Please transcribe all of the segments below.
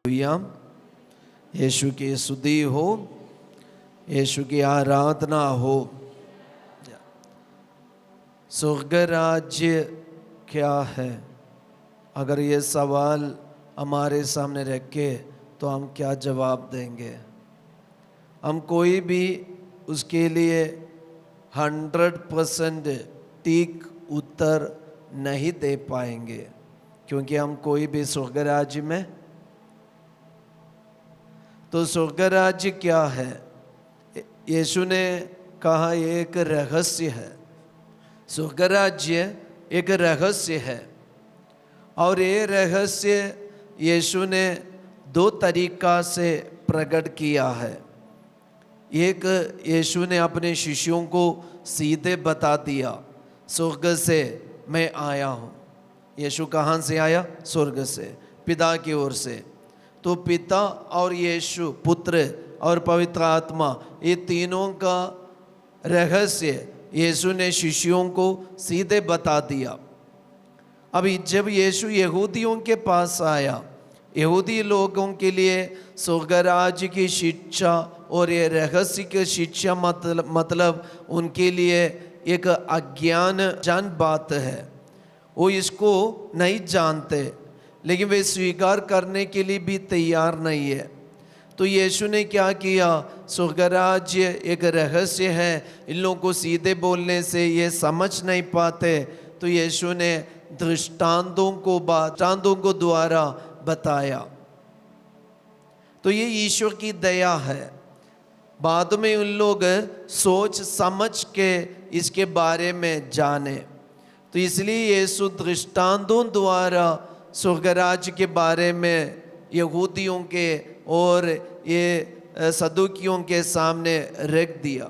Hallelujah. यीशु की स्तुति हो, यीशु की आराधना हो। स्वर्ग राज्य क्या है? अगर ये सवाल हमारे सामने रखे तो हम क्या जवाब देंगे? हम कोई भी उसके लिए 100% ठीक उत्तर नहीं दे पाएंगे, क्योंकि हम कोई भी स्वर्ग राज्य में। तो स्वर्ग राज्य क्या है? यीशु ने कहा ये एक रहस्य है। स्वर्ग राज्य एक रहस्य है, और ये रहस्य यीशु ने 2 तरीका से प्रकट किया है। एक, यीशु ने अपने शिष्यों को सीधे बता दिया, स्वर्ग से मैं आया हूँ। यीशु कहाँ से आया? स्वर्ग से, पिता की ओर से। तो पिता और यीशु, पुत्र और पवित्र आत्मा, ये तीनों का रहस्य यीशु ने शिष्यों को सीधे बता दिया। अभी जब यीशु यहूदियों के पास आया, यहूदी लोगों के लिए स्वर्ग राज्य की शिक्षा और ये रहस्य की शिक्षा मतलब उनके लिए एक अज्ञान बात है। वो इसको नहीं जानते, लेकिन वे स्वीकार करने के लिए भी तैयार नहीं है। तो यीशु ने क्या किया? स्वर्ग राज्य एक रहस्य है, इन लोगों को सीधे बोलने से ये समझ नहीं पाते, तो यीशु ने दृष्टांतों को द्वारा बताया। तो ये ईश्वर की दया है। बाद में उन लोग सोच समझ के इसके बारे में जाने, तो इसलिए यीशु दृष्टांतों द्वारा स्वर्ग राज्य के बारे में यहूदियों के और ये सदूकियों के सामने रख दिया।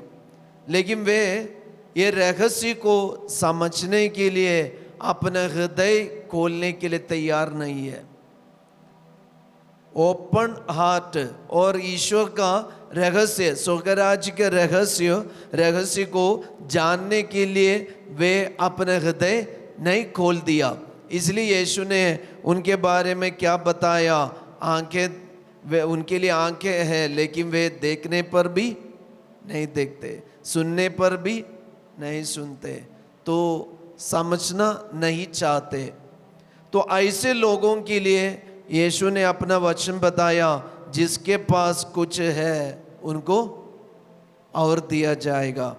लेकिन वे ये रहस्य को समझने के लिए अपना हृदय खोलने के लिए तैयार नहीं है। ओपन हार्ट और ईश्वर का रहस्य, स्वर्ग राज्य के रहस्य को जानने के लिए वे अपना हृदय नहीं खोल दिया। इसलिए यीशु ने उनके बारे में क्या बताया? उनके लिए आंखें हैं, लेकिन वे देखने पर भी नहीं देखते, सुनने पर भी नहीं सुनते, तो समझना नहीं चाहते। तो ऐसे लोगों के लिए यीशु ने अपना वचन बताया, जिसके पास कुछ है उनको और दिया जाएगा,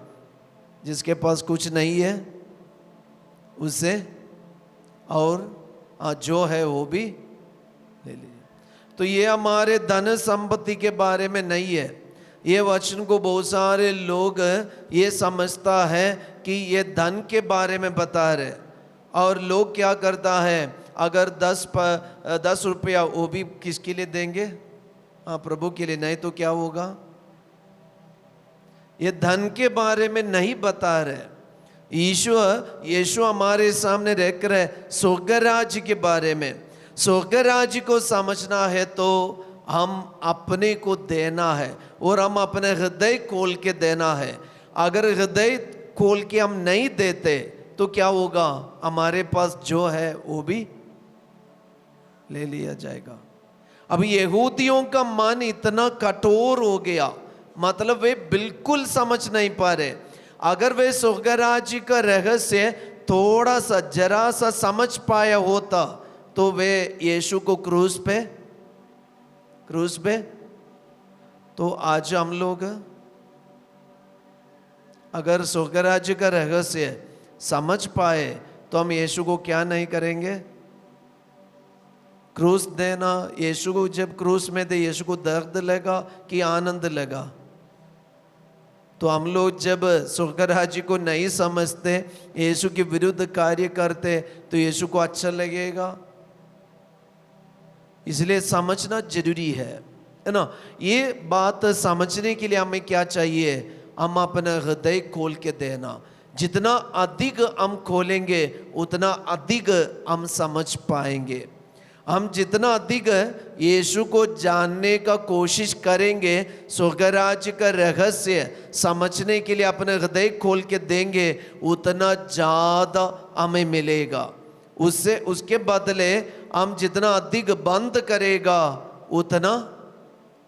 जिसके पास कुछ नहीं है उसे और जो है वो भी ले लीजिए। तो ये हमारे धन संपत्ति के बारे में नहीं है। ये वचन को बहुत सारे लोग ये समझता है कि ये धन के बारे में बता रहे, और लोग क्या करता है, अगर 10 रुपया वो भी किसके लिए देंगे? प्रभु के लिए, नहीं तो क्या होगा? ये धन के बारे में नहीं बता रहे। यीशु हमारे सामने रख रहे स्वर्ग राज्य के बारे में। स्वर्ग राज्य को समझना है तो हम अपने को देना है, और हम अपने हृदय खोल के देना है। अगर हृदय खोल के हम नहीं देते तो क्या होगा? हमारे पास जो है वो भी ले लिया जाएगा। अब यहूदियों का मन इतना कठोर हो गया, मतलब वे बिल्कुल समझ नहीं पा रहे। अगर वे स्वर्ग राज्य का रहस्य थोड़ा सा, जरा सा समझ पाया होता तो वे यीशु को क्रूस पे तो आज हम लोग अगर स्वर्ग राज्य का रहस्य समझ पाए तो हम यीशु को क्या नहीं करेंगे? क्रूस देना। यीशु को जब क्रूस में थे, यीशु को दर्द लगा कि आनंद लगा? तो हम लोग जब स्वर्ग राज्य को नहीं समझते, यीशु के विरुद्ध कार्य करते, तो यीशु को अच्छा लगेगा? इसलिए समझना जरूरी है ना। ये बात समझने के लिए हमें क्या चाहिए? हम अपना हृदय खोल के देना। जितना अधिक हम खोलेंगे उतना अधिक हम समझ पाएंगे। हम जितना अधिक यीशु को जानने का कोशिश करेंगे, स्वर्ग राज्य का रहस्य समझने के लिए अपने हृदय खोल के देंगे, उतना ज़्यादा हमें मिलेगा। उसके बदले हम जितना अधिक बंद करेगा उतना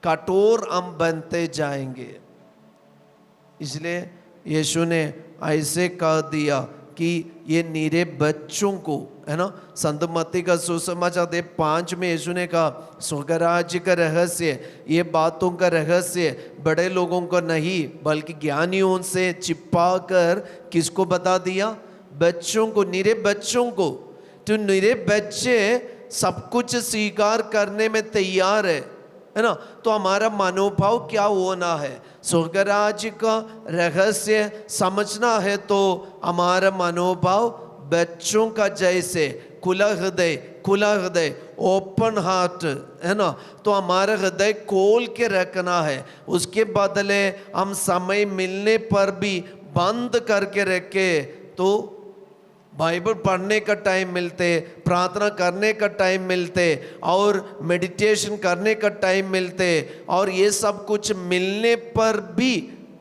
कठोर हम बनते जाएंगे। इसलिए यीशु ने ऐसे कह दिया कि ये नीरे बच्चों को, है ना, संत मत्ती का सुसमाचार 5 में यीशु ने कहा स्वर्ग राज्य का रहस्य, ये बातों का रहस्य बड़े लोगों को नहीं बल्कि ज्ञानियों से छिपा कर किसको बता दिया? बच्चों को, नीरे बच्चों को। तो नीरे बच्चे सब कुछ स्वीकार करने में तैयार है ना। तो हमारा मनोभाव क्या होना है? स्वर्ग राज्य का रहस्य समझना है तो हमारा मनोभाव बच्चों का जैसे खुला हृदय ओपन हार्ट, है ना। तो हमारा हृदय खोल के रखना है। उसके बदले हम समय मिलने पर भी बंद करके रखे तो बाइबल पढ़ने का टाइम मिलते, प्रार्थना करने का टाइम मिलते और मेडिटेशन करने का टाइम मिलते, और ये सब कुछ मिलने पर भी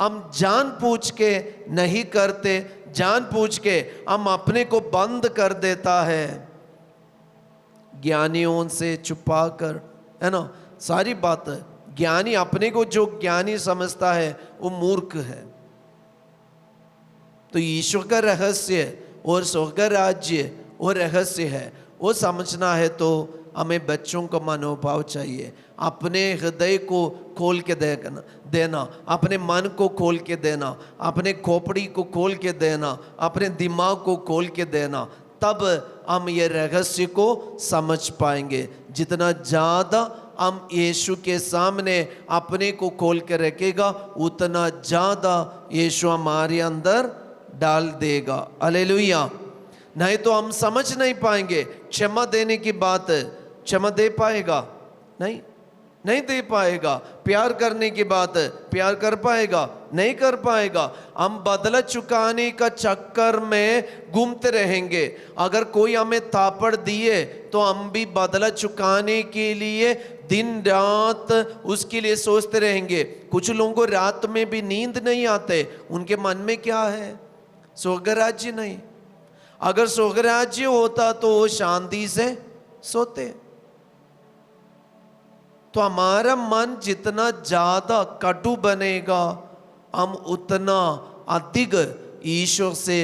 हम जानबूझ के नहीं करते, जानबूझ के हम अपने को बंद कर देता है ज्ञानियों से छुपा कर, है ना। सारी बात है, ज्ञानी अपने को जो ज्ञानी समझता है वो मूर्ख है। तो ईश्वर का रहस्य और स्वर्ग राज्य वो रहस्य है, वो समझना है तो हमें बच्चों का मनोभाव चाहिए। अपने हृदय को खोल के देना, अपने मन को खोल के देना, अपने खोपड़ी को खोल के देना, अपने दिमाग को खोल के देना, तब हम ये रहस्य को समझ पाएंगे। जितना ज़्यादा हम यीशु के सामने अपने को खोल के रखेगा उतना ज़्यादा यीशु हमारे अंदर डाल देगा। हालेलुया। नहीं तो हम समझ नहीं पाएंगे। क्षमा देने की बात है, क्षमा दे पाएगा? नहीं दे पाएगा। प्यार करने की बात है, प्यार कर पाएगा? नहीं कर पाएगा। हम बदला चुकाने का चक्कर में घूमते रहेंगे। अगर कोई हमें थापड़ दिए तो हम भी बदला चुकाने के लिए दिन रात उसके लिए सोचते रहेंगे। कुछ लोगों को रात में भी नींद नहीं आते, उनके मन में क्या है? स्वर्ग राज्य नहीं। अगर स्वर्ग राज्य होता तो वो शांति से सोते। तो हमारा मन जितना ज्यादा कटु बनेगा हम उतना अधिक ईश्वर से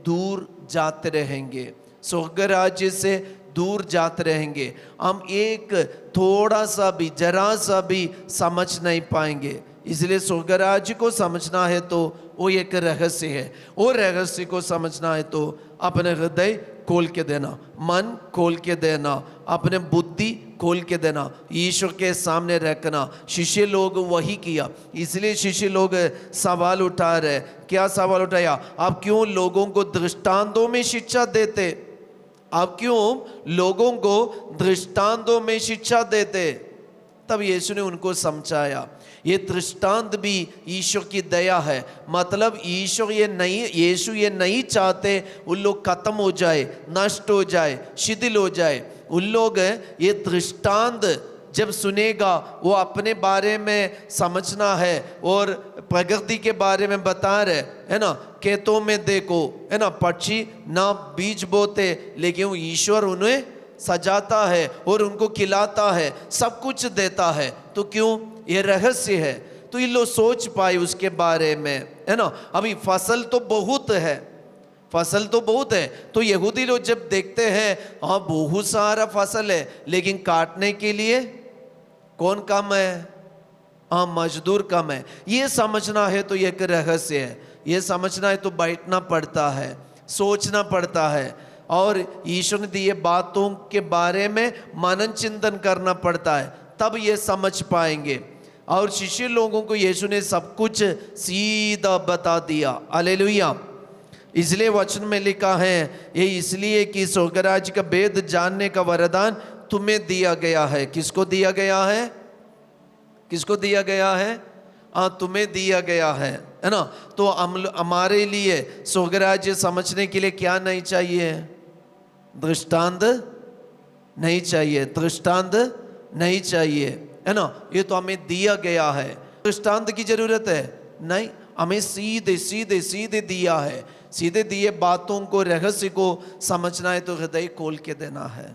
दूर जाते रहेंगे, स्वर्ग राज्य से दूर जाते रहेंगे। हम एक थोड़ा सा भी, जरा सा भी समझ नहीं पाएंगे। इसलिए स्वर्ग राज्य को समझना है तो वो एक रहस्य है। वो रहस्य को समझना है तो अपने हृदय खोल के देना, मन खोल के देना, अपने बुद्धि खोल के देना, ईश्वर के सामने रखना। शिष्य लोग वही किया। इसलिए शिष्य लोग सवाल उठा रहे। क्या सवाल उठाया? आप क्यों लोगों को दृष्टांतों में शिक्षा देते? आप क्यों लोगों को दृष्टांतों में शिक्षा देते? तब यीशु ने उनको समझाया ये दृष्टांत भी ईश्वर की दया है। मतलब यीशु ये नहीं चाहते उन लोग खत्म हो जाए, नष्ट हो जाए, शिथिल हो जाए। उन लोग ये दृष्टांत जब सुनेगा वो अपने बारे में समझना है और प्रकृति के बारे में बता रहे, है ना। खेतों में देखो, है ना, पक्षी ना बीज बोते लेकिन ईश्वर उन्हें सजाता है और उनको खिलाता है, सब कुछ देता है। तो क्यों? ये रहस्य है। तो ये लोग सोच पाए उसके बारे में, है ना। अभी फसल तो बहुत है, फसल तो बहुत है। तो यहूदी लोग जब देखते हैं हाँ बहुत सारा फसल है लेकिन काटने के लिए कौन कम है? हाँ मजदूर कम है। ये समझना है तो एक रहस्य है। ये समझना है तो बैठना पड़ता है, सोचना पड़ता है और ईश्वर ने दिए बातों के बारे में मनन चिंतन करना पड़ता है, तब ये समझ पाएंगे। और शिष्य लोगों को यीशु ने सब कुछ सीधा बता दिया। हालेलुया। इसलिए वचन में लिखा है ये इसलिए कि स्वर्ग राज्य का भेद जानने का वरदान तुम्हें दिया गया है। किसको दिया गया है? किसको दिया गया है? तुम्हें दिया गया है ना। तो हमारे लिए स्वर्ग राज्य समझने के लिए क्या नहीं चाहिए? दृष्टांत नहीं चाहिए, दृष्टांत नहीं चाहिए, है ना। ये तो हमें दिया गया है, दृष्टांत की जरूरत है नहीं। हमें सीधे सीधे सीधे दिया है। सीधे दिए बातों को, रहस्य को समझना है तो हृदय खोल के देना है।